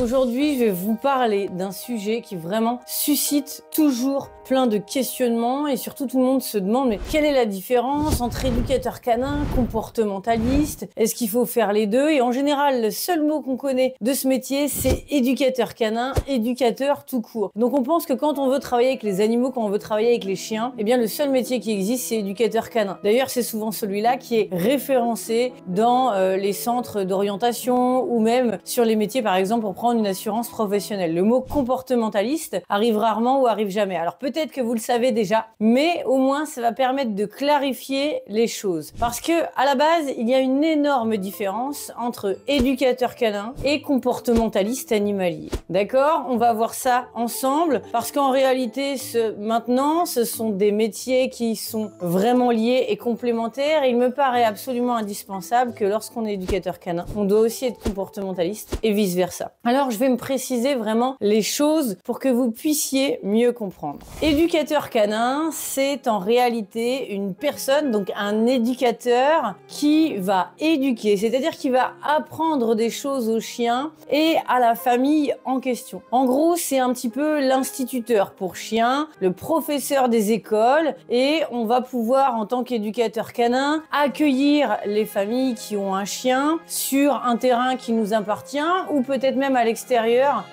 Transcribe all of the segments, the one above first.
Aujourd'hui, je vais vous parler d'un sujet qui vraiment suscite toujours plein de questionnements et surtout tout le monde se demande mais quelle est la différence entre éducateur canin, comportementaliste? Est-ce qu'il faut faire les deux? Et en général, le seul mot qu'on connaît de ce métier, c'est éducateur canin, éducateur tout court. Donc on pense que quand on veut travailler avec les animaux, quand on veut travailler avec les chiens, eh bien le seul métier qui existe, c'est éducateur canin. D'ailleurs, c'est souvent celui-là qui est référencé dans les centres d'orientation ou même sur les métiers, par exemple, pour prendre une assurance professionnelle. Le mot comportementaliste arrive rarement ou arrive jamais. Alors peut-être que vous le savez déjà, mais au moins ça va permettre de clarifier les choses. Parce que à la base, il y a une énorme différence entre éducateur canin et comportementaliste animalier. D'accord? On va voir ça ensemble parce qu'en réalité, maintenant, ce sont des métiers qui sont vraiment liés et complémentaires. Et il me paraît absolument indispensable que lorsqu'on est éducateur canin, on doit aussi être comportementaliste et vice-versa. Alors, je vais me préciser vraiment les choses pour que vous puissiez mieux comprendre. Éducateur canin, c'est en réalité une personne, donc un éducateur qui va éduquer, c'est-à-dire qui va apprendre des choses aux chiens et à la famille en question. En gros, c'est un petit peu l'instituteur pour chiens, le professeur des écoles, et on va pouvoir, en tant qu'éducateur canin, accueillir les familles qui ont un chien sur un terrain qui nous appartient ou peut-être même à l'extérieur,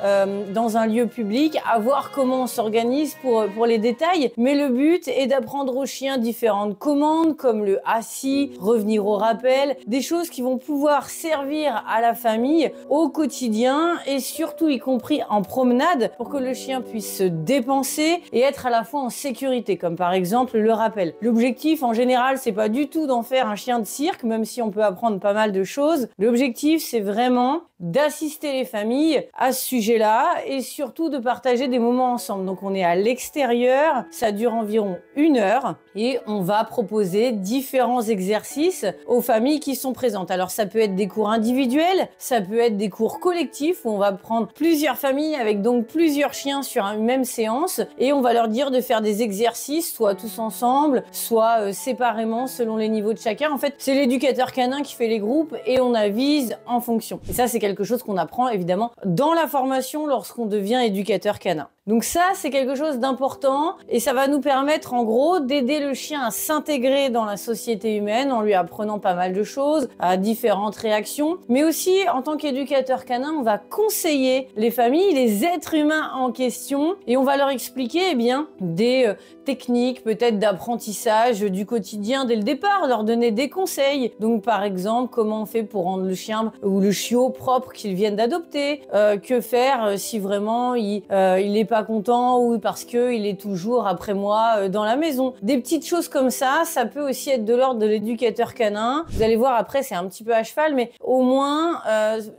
dans un lieu public, à voir comment on s'organise pour les détails. Mais le but est d'apprendre aux chiens différentes commandes comme le assis, revenir au rappel, des choses qui vont pouvoir servir à la famille au quotidien et surtout y compris en promenade pour que le chien puisse se dépenser et être à la fois en sécurité, comme par exemple le rappel. L'objectif en général, c'est pas du tout d'en faire un chien de cirque, même si on peut apprendre pas mal de choses. L'objectif, c'est vraiment d'assister les familles à ce sujet-là et surtout de partager des moments ensemble. Donc on est à l'extérieur, ça dure environ 1 heure et on va proposer différents exercices aux familles qui sont présentes. Alors ça peut être des cours individuels, ça peut être des cours collectifs où on va prendre plusieurs familles avec donc plusieurs chiens sur une même séance et on va leur dire de faire des exercices, soit tous ensemble, soit séparément selon les niveaux de chacun. En fait, c'est l'éducateur canin qui fait les groupes et on avise en fonction. Et ça, c'est quelque chose qu'on apprend évidemment dans la formation lorsqu'on devient éducateur canin. Donc ça, c'est quelque chose d'important et ça va nous permettre en gros d'aider le chien à s'intégrer dans la société humaine en lui apprenant pas mal de choses, à différentes réactions. Mais aussi, en tant qu'éducateur canin, on va conseiller les familles, les êtres humains en question et on va leur expliquer eh bien, des techniques peut-être d'apprentissage du quotidien dès le départ, leur donner des conseils. Donc par exemple, comment on fait pour rendre le chien ou le chiot propre qu'ils viennent d'adopter, que faire si vraiment il est pas content ou parce que il est toujours après moi dans la maison. Des petites choses comme ça, ça peut aussi être de l'ordre de l'éducateur canin. Vous allez voir après, c'est un petit peu à cheval, mais au moins,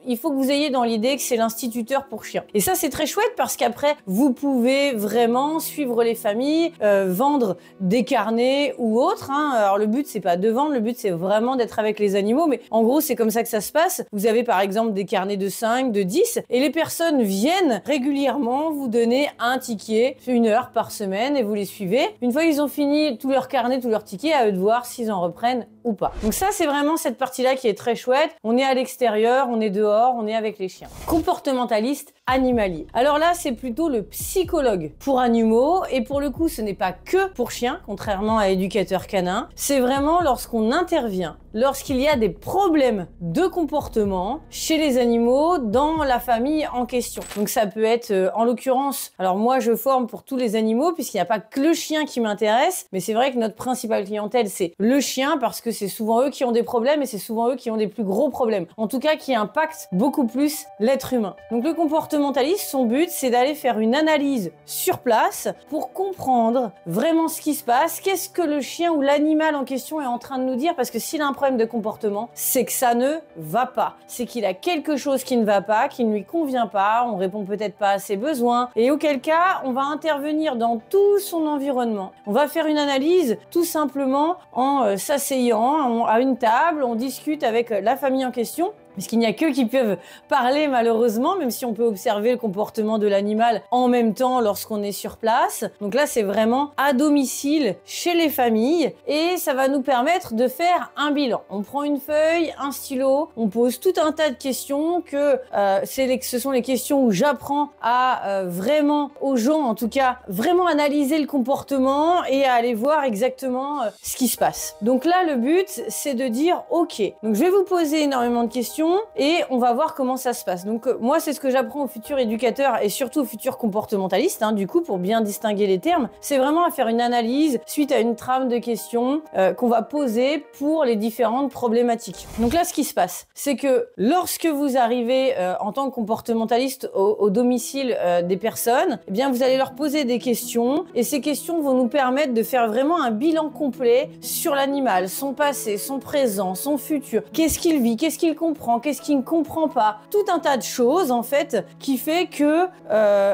il faut que vous ayez dans l'idée que c'est l'instituteur pour chiens. Et ça, c'est très chouette parce qu'après, vous pouvez vraiment suivre les familles, vendre des carnets ou autres. Alors le but, c'est pas de vendre, le but, c'est vraiment d'être avec les animaux, mais en gros, c'est comme ça que ça se passe. Vous avez par exemple des carnets de 5, de 10, et les personnes viennent régulièrement vous donner un ticket, 1 heure par semaine, et vous les suivez. Une fois qu'ils ont fini tout leur carnet, tout leur ticket, à eux de voir s'ils en reprennent ou pas. Donc ça, c'est vraiment cette partie-là qui est très chouette. On est à l'extérieur, on est dehors, on est avec les chiens. Comportementaliste animalier. Alors là, c'est plutôt le psychologue pour animaux, et pour le coup, ce n'est pas que pour chiens, contrairement à éducateur canin. C'est vraiment lorsqu'on intervient, lorsqu'il y a des problèmes de comportement chez les animaux dans la famille en question. Donc ça peut être, en l'occurrence, alors moi je forme pour tous les animaux puisqu'il n'y a pas que le chien qui m'intéresse, mais c'est vrai que notre principale clientèle c'est le chien parce que c'est souvent eux qui ont des problèmes et c'est souvent eux qui ont des plus gros problèmes. En tout cas qui impactent beaucoup plus l'être humain. Donc le comportementaliste, son but c'est d'aller faire une analyse sur place pour comprendre vraiment ce qui se passe, qu'est-ce que le chien ou l'animal en question est en train de nous dire, parce que s'il a un problème de comportement, c'est que ça ne va pas. C'est qu'il a quelque chose qui ne va pas, qui ne lui convient pas, on répond peut-être pas à ses besoins, et auquel cas, on va intervenir dans tout son environnement. On va faire une analyse tout simplement en s'asseyant à une table, on discute avec la famille en question, puisqu'il n'y a qu'eux qui peuvent parler malheureusement, même si on peut observer le comportement de l'animal en même temps lorsqu'on est sur place. Donc là, c'est vraiment à domicile, chez les familles, et ça va nous permettre de faire un bilan. On prend une feuille, un stylo, on pose tout un tas de questions ce sont les questions où j'apprends à vraiment, aux gens en tout cas, vraiment analyser le comportement et à aller voir exactement ce qui se passe. Donc là, le but, c'est de dire ok, donc je vais vous poser énormément de questions et on va voir comment ça se passe. Donc moi, c'est ce que j'apprends aux futurs éducateurs et surtout aux futurs comportementalistes, du coup, pour bien distinguer les termes, c'est vraiment à faire une analyse suite à une trame de questions qu'on va poser pour les différentes problématiques. Donc là, ce qui se passe, c'est que lorsque vous arrivez en tant que comportementaliste au domicile des personnes, eh bien, vous allez leur poser des questions et ces questions vont nous permettre de faire vraiment un bilan complet sur l'animal, son passé, son présent, son futur, qu'est-ce qu'il vit, qu'est-ce qu'il comprend, qu'est-ce qu'il ne comprend pas, tout un tas de choses en fait qui fait que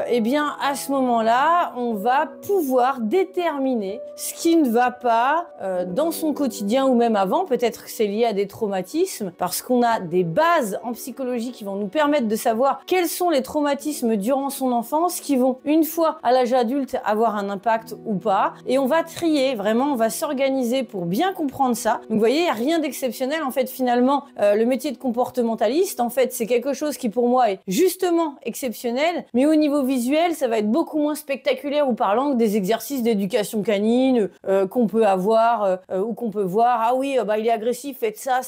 eh bien à ce moment-là on va pouvoir déterminer ce qui ne va pas dans son quotidien ou même avant, peut-être que c'est lié à des traumatismes parce qu'on a des bases en psychologie qui vont nous permettre de savoir quels sont les traumatismes durant son enfance qui vont une fois à l'âge adulte avoir un impact ou pas, et on va trier, vraiment on va s'organiser pour bien comprendre ça. Donc vous voyez, il n'y a rien d'exceptionnel en fait finalement, le métier de comportementaliste, en fait, c'est quelque chose qui pour moi est justement exceptionnel, mais au niveau visuel, ça va être beaucoup moins spectaculaire ou parlant que des exercices d'éducation canine qu'on peut avoir ou qu'on peut voir. Ah oui, il est agressif, faites ça,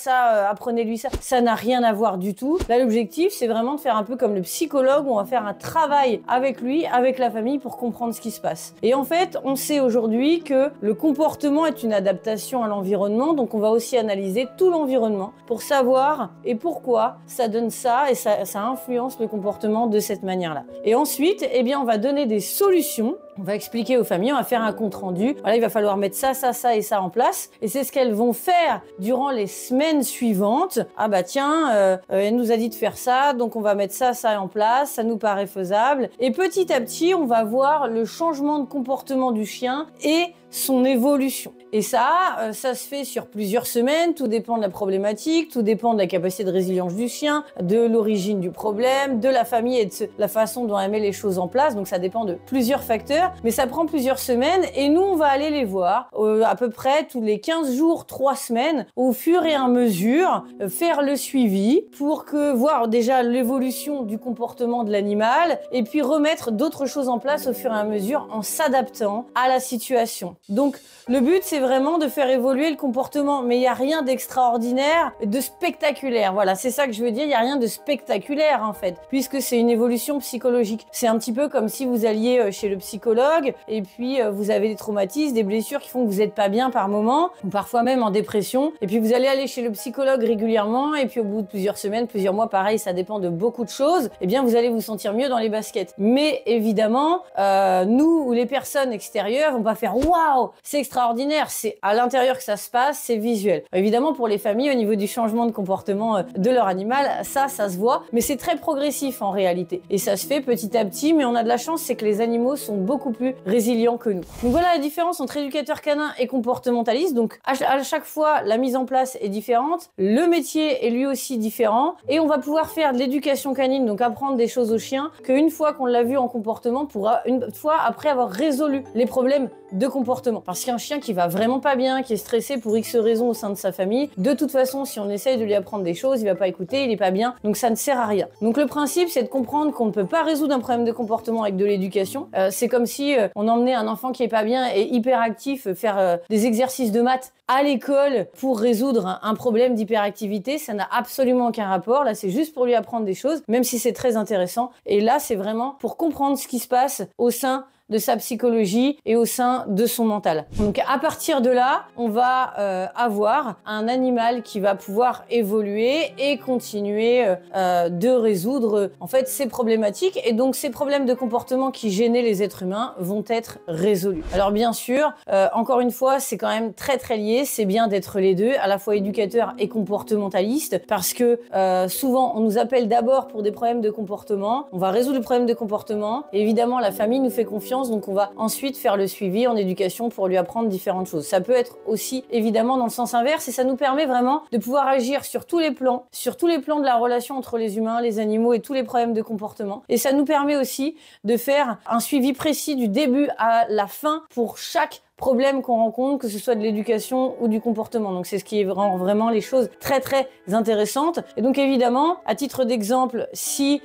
apprenez-lui ça. Ça n'a rien à voir du tout. Là, l'objectif, c'est vraiment de faire un peu comme le psychologue, où on va faire un travail avec lui, avec la famille pour comprendre ce qui se passe. Et en fait, on sait aujourd'hui que le comportement est une adaptation à l'environnement, donc on va aussi analyser tout l'environnement pour savoir et pourquoi ça donne ça et ça influence le comportement de cette manière-là. Et ensuite, eh bien, on va donner des solutions. On va expliquer aux familles, on va faire un compte-rendu. Voilà, il va falloir mettre ça et ça en place. Et c'est ce qu'elles vont faire durant les semaines suivantes. Ah bah tiens, elle nous a dit de faire ça, donc on va mettre ça en place. Ça nous paraît faisable. Et petit à petit, on va voir le changement de comportement du chien et son évolution. Et ça se fait sur plusieurs semaines, tout dépend de la problématique, tout dépend de la capacité de résilience du chien, de l'origine du problème, de la famille et de la façon dont elle met les choses en place, donc ça dépend de plusieurs facteurs, mais ça prend plusieurs semaines et nous on va aller les voir à peu près tous les 15 jours, 3 semaines, au fur et à mesure, faire le suivi pour voir déjà l'évolution du comportement de l'animal et puis remettre d'autres choses en place au fur et à mesure en s'adaptant à la situation. Donc le but c'est vraiment de faire évoluer le comportement, mais il n'y a rien d'extraordinaire, de spectaculaire. Voilà, c'est ça que je veux dire, il n'y a rien de spectaculaire en fait, puisque c'est une évolution psychologique. C'est un petit peu comme si vous alliez chez le psychologue et puis vous avez des traumatismes, des blessures qui font que vous n'êtes pas bien par moment, ou parfois même en dépression, et puis vous allez aller chez le psychologue régulièrement, et puis au bout de plusieurs semaines, plusieurs mois, pareil, ça dépend de beaucoup de choses, et bien vous allez vous sentir mieux dans les baskets. Mais évidemment, nous ou les personnes extérieures vont pas faire « Waouh, c'est extraordinaire !» C'est à l'intérieur que ça se passe, c'est visuel. Évidemment, pour les familles, au niveau du changement de comportement de leur animal, ça se voit, mais c'est très progressif en réalité. Et ça se fait petit à petit, mais on a de la chance, c'est que les animaux sont beaucoup plus résilients que nous. Donc voilà la différence entre éducateur canin et comportementaliste. Donc à chaque fois, la mise en place est différente, le métier est lui aussi différent, et on va pouvoir faire de l'éducation canine, donc apprendre des choses aux chiens, qu'une fois qu'on l'a vu en comportement, pourra une fois après avoir résolu les problèmes de comportement. Parce qu'un chien qui va vraiment pas bien, qui est stressé pour X raisons au sein de sa famille, de toute façon, si on essaye de lui apprendre des choses, il va pas écouter, il est pas bien, donc ça ne sert à rien. Donc le principe, c'est de comprendre qu'on ne peut pas résoudre un problème de comportement avec de l'éducation. C'est comme si on emmenait un enfant qui est pas bien et hyperactif faire des exercices de maths à l'école pour résoudre un problème d'hyperactivité. Ça n'a absolument aucun rapport. Là, c'est juste pour lui apprendre des choses, même si c'est très intéressant. Et là, c'est vraiment pour comprendre ce qui se passe au sein de sa psychologie et au sein de son mental. Donc à partir de là, on va avoir un animal qui va pouvoir évoluer et continuer de résoudre en fait ses problématiques, et donc ces problèmes de comportement qui gênaient les êtres humains vont être résolus. Alors bien sûr, encore une fois, c'est quand même très lié, c'est bien d'être les deux, à la fois éducateur et comportementaliste, parce que souvent on nous appelle d'abord pour des problèmes de comportement, on va résoudre le problème de comportement, et évidemment la famille nous fait confiance confiance, donc on va ensuite faire le suivi en éducation pour lui apprendre différentes choses. Ça peut être aussi évidemment dans le sens inverse et ça nous permet vraiment de pouvoir agir sur tous les plans de la relation entre les humains, les animaux et tous les problèmes de comportement. Et ça nous permet aussi de faire un suivi précis du début à la fin pour chaque problème qu'on rencontre, que ce soit de l'éducation ou du comportement. Donc c'est ce qui rend vraiment les choses très très intéressantes. Et donc évidemment, à titre d'exemple, si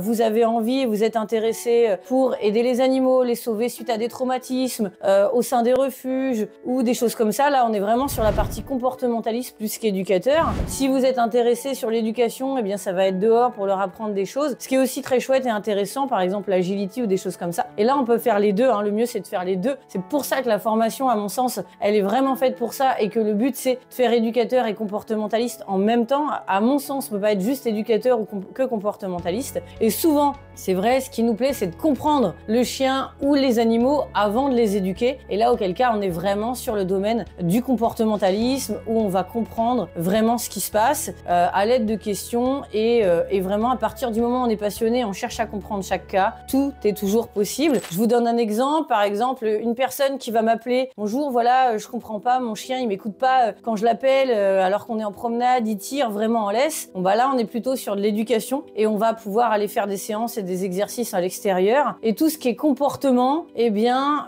vous avez envie et vous êtes intéressé pour aider les animaux, les sauver suite à des traumatismes, au sein des refuges ou des choses comme ça, là on est vraiment sur la partie comportementaliste plus qu'éducateur. Si vous êtes intéressé sur l'éducation, eh bien ça va être dehors pour leur apprendre des choses. Ce qui est aussi très chouette et intéressant, par exemple l'agility ou des choses comme ça. Et là on peut faire les deux, hein. Le mieux c'est de faire les deux. C'est pour ça que la formation, à mon sens, elle est vraiment faite pour ça et que le but c'est de faire éducateur et comportementaliste en même temps. À mon sens, on peut pas être juste éducateur ou que comportementaliste. Et souvent, c'est vrai, ce qui nous plaît, c'est de comprendre le chien ou les animaux avant de les éduquer. Et là, auquel cas, on est vraiment sur le domaine du comportementalisme où on va comprendre vraiment ce qui se passe à l'aide de questions et vraiment à partir du moment où on est passionné, on cherche à comprendre chaque cas. Tout est toujours possible. Je vous donne un exemple. Par exemple, une personne qui va m'appeler: bonjour, voilà, je comprends pas, mon chien il m'écoute pas quand je l'appelle alors qu'on est en promenade, il tire vraiment en laisse. Bon bah là on est plutôt sur de l'éducation et on va pouvoir aller faire des séances et des exercices à l'extérieur. Et tout ce qui est comportement, eh bien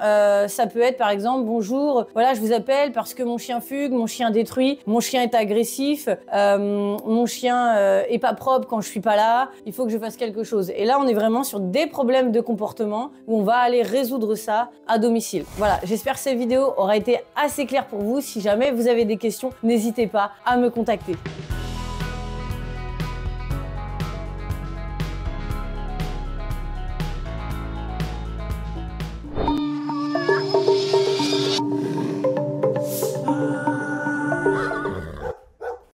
ça peut être par exemple: bonjour, voilà, je vous appelle parce que mon chien fugue, mon chien détruit, mon chien est agressif, mon chien est pas propre quand je suis pas là, il faut que je fasse quelque chose. Et là on est vraiment sur des problèmes de comportement où on va aller résoudre ça à domicile. Voilà, j'espère que cette vidéo aura été assez claire pour vous. Si jamais vous avez des questions, n'hésitez pas à me contacter.